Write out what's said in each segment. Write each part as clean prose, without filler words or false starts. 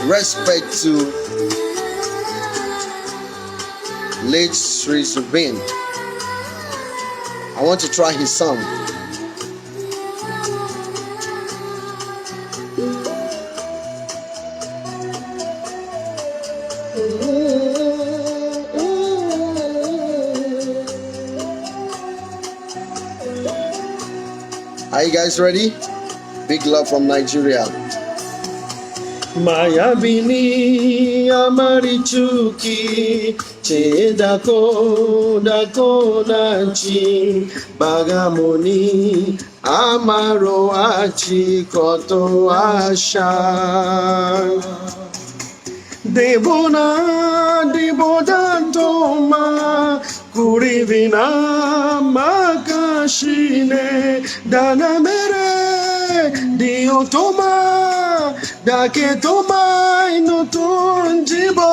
Respect to late Sri Zubin. I want to try his song. Are you guys ready? Big love from Nigeria. Mayabini amari chuki che dako nachi bagamoni amaro achi koto asha deboda toma kurivina makashine dana mere dio toma Dake tomai no tunjibo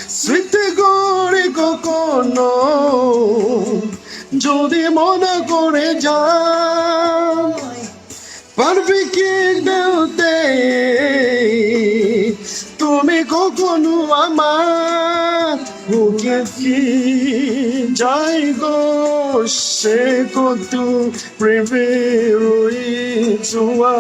Sweet gori kokono Jodi mona kore jam Parvi ki deute Tumi kokono ama Ukiaki jaigo Sheko tu prevero itua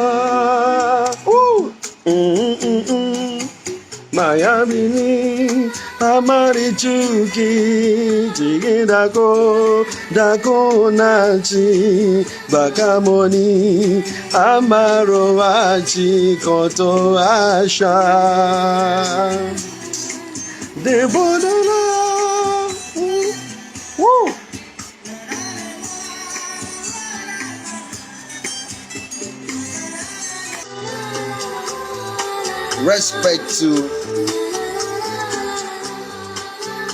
Mayabini amari chuki jige dako nachi bakamoni amaro achi koto asha debodala Respect to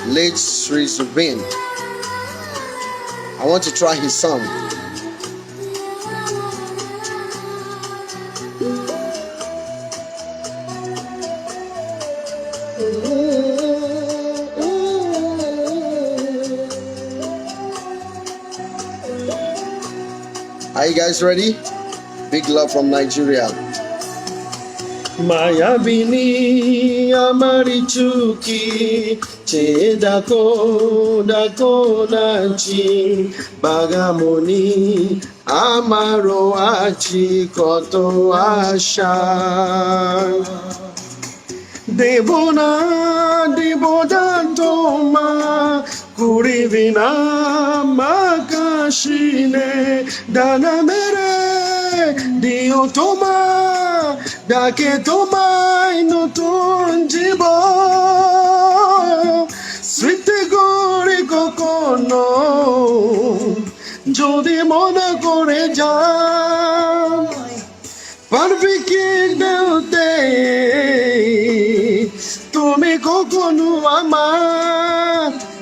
late Sri Zubin. I want to try his song. Are you guys ready? Big love from Nigeria. Mayabini amari chuki che dako nachi bagamoni amaro achi koto asha deboda toma kurivina makashine dana mere dio toma Dake tomai no tunjibo Sweet gori kokono Jodi mona kore jam Parvi ki deute Tumi kokono ama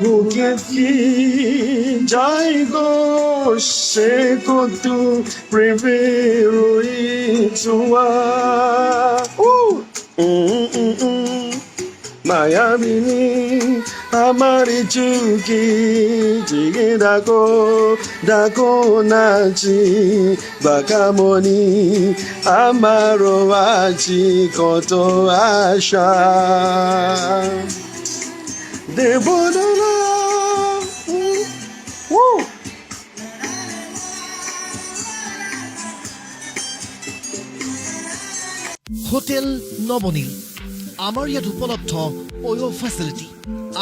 Ukiaki jaigo Sheko tu prevero itua Mayabini amari chuki jige dako nachi bakamoni amaro achi koto asha debodala hotel Nabanil আমাৰ ইয়াত উপলব্ধ ওয়ো facility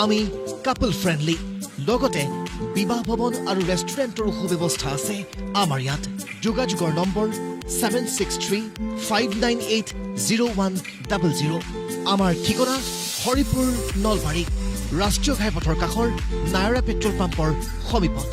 আমি কাপল friendly লগতে বিবাহ ভৱন আৰু ৰেষ্টুৰেণ্টৰ সুব্যৱস্থা আছে আমাৰ ইয়াত যোগাযোগৰ নম্বৰ 7635980100 আমাৰ ঠিকনা হৰিপুৰ নলবাৰী ৰাষ্ট্ৰীয় ঘাইপথৰ কাষৰ নায়ৰা পেট্ৰল পাম্পৰ সমীপত